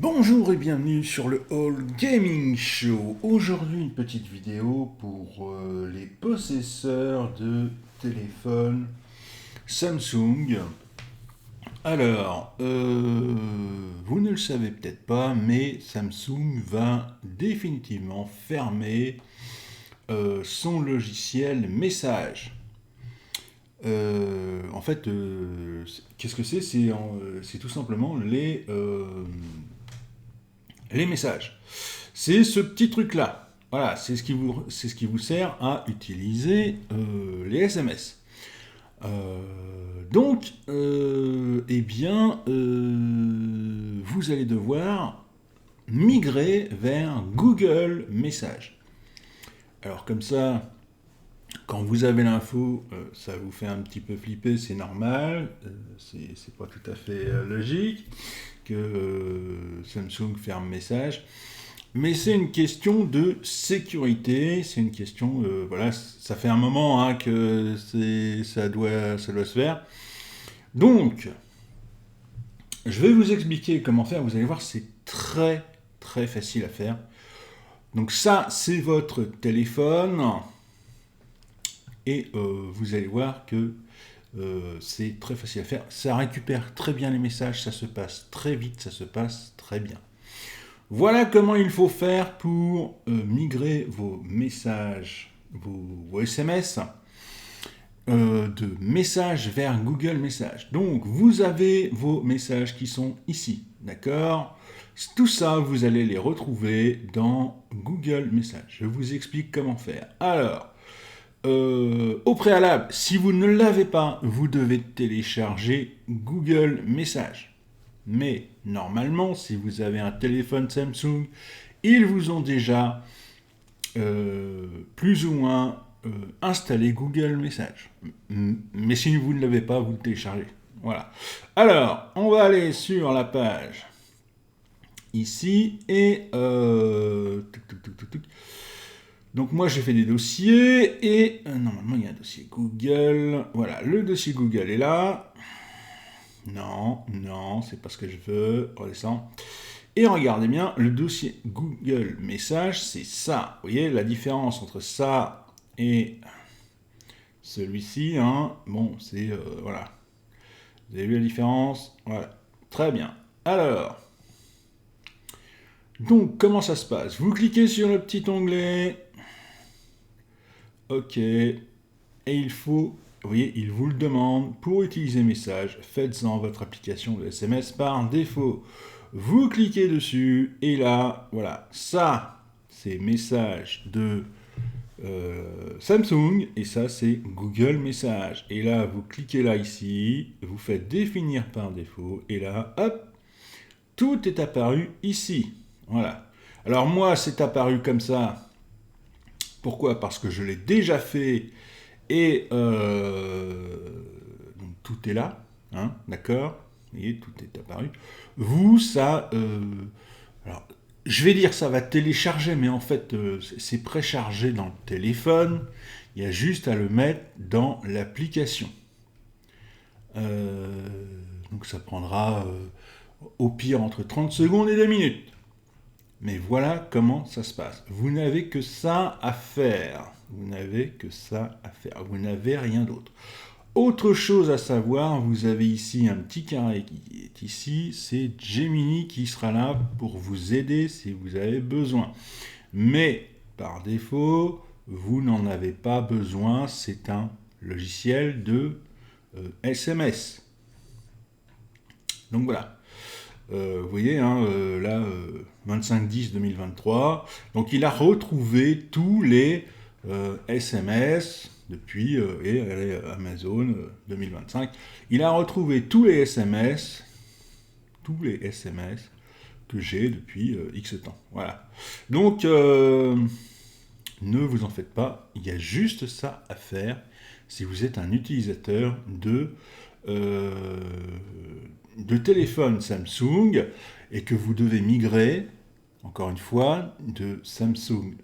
Bonjour et bienvenue sur le All Gaming Show. Aujourd'hui une petite vidéo pour les possesseurs de téléphones Samsung. Alors, vous ne le savez peut-être pas, mais Samsung va définitivement fermer son logiciel message. Qu'est-ce que c'est? C'est tout simplement les messages. C'est ce petit truc-là. Voilà, c'est ce qui vous sert à utiliser les SMS. Vous allez devoir migrer vers Google Messages. Alors comme ça, quand vous avez l'info, ça vous fait un petit peu flipper, c'est normal, c'est pas tout à fait logique que Samsung ferme message, mais c'est une question de sécurité, c'est une question, voilà, ça fait un moment hein, que ça doit se faire. Donc, je vais vous expliquer comment faire, vous allez voir, c'est très très facile à faire. Donc ça, c'est votre téléphone, et vous allez voir que c'est très facile à faire. Ça récupère très bien les messages, ça se passe très vite, ça se passe très bien. Voilà comment il faut faire pour migrer vos messages, vos SMS, de messages vers Google Messages. Donc, vous avez vos messages qui sont ici, d'accord? Tout ça, vous allez les retrouver dans Google Messages. Je vous explique comment faire. Alors, au préalable, si vous ne l'avez pas, vous devez télécharger Google Messages. Mais normalement, si vous avez un téléphone Samsung, ils vous ont déjà plus ou moins installé Google Messages. Mais si vous ne l'avez pas, vous le téléchargez. Voilà. Alors, on va aller sur la page ici et donc moi j'ai fait des dossiers et normalement il y a un dossier Google. Voilà, le dossier Google est là. Non, non, c'est pas ce que je veux. Redescend. Et regardez bien, le dossier Google Messages, c'est ça. Vous voyez la différence entre ça et celui-ci. Hein. Bon, c'est... voilà. Vous avez vu la différence? Voilà. Très bien. Alors, donc comment ça se passe? Vous cliquez sur le petit onglet. OK. Et il faut... Vous voyez, il vous le demande. Pour utiliser Message, faites-en votre application de SMS par défaut. Vous cliquez dessus et là, voilà, ça, c'est Message de Samsung et ça, c'est Google Message. Et là, vous cliquez là ici, vous faites définir par défaut et là, hop, tout est apparu ici. Voilà. Alors moi, c'est apparu comme ça. Pourquoi? Parce que je l'ai déjà fait et donc tout est là, hein, d'accord? Vous voyez, tout est apparu. Vous, ça, alors, je vais dire ça va télécharger, mais en fait, c'est préchargé dans le téléphone. Il y a juste à le mettre dans l'application. Euh, donc ça prendra au pire entre 30 secondes et 2 minutes. Mais voilà comment ça se passe. Vous n'avez que ça à faire. Vous n'avez que ça à faire. Vous n'avez rien d'autre. Autre chose à savoir, vous avez ici un petit carré qui est ici, c'est Gemini qui sera là pour vous aider si vous avez besoin. Mais par défaut, vous n'en avez pas besoin, c'est un logiciel de SMS. Donc voilà. Vous voyez, hein, là, 25-10-2023. Donc il a retrouvé tous les SMS depuis Amazon 2025. Il a retrouvé tous les SMS que j'ai depuis X temps. Voilà. Donc ne vous en faites pas, il y a juste ça à faire si vous êtes un utilisateur de téléphone Samsung et que vous devez migrer, encore une fois, de Samsung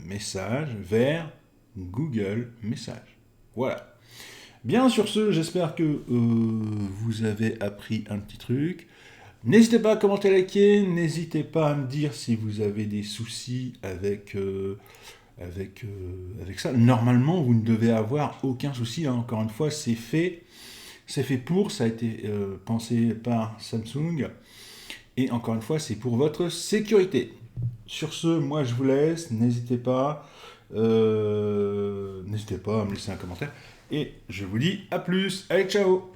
Message vers Google Message. Voilà. Bien sur ce, j'espère que vous avez appris un petit truc. N'hésitez pas à commenter, liker, n'hésitez pas à me dire si vous avez des soucis avec ça. Normalement, vous ne devez avoir aucun souci, hein. Encore une fois, c'est fait pour, ça a été pensé par Samsung. Et encore une fois, c'est pour votre sécurité. Sur ce, moi je vous laisse, n'hésitez pas à me laisser un commentaire. Et je vous dis à plus, allez ciao!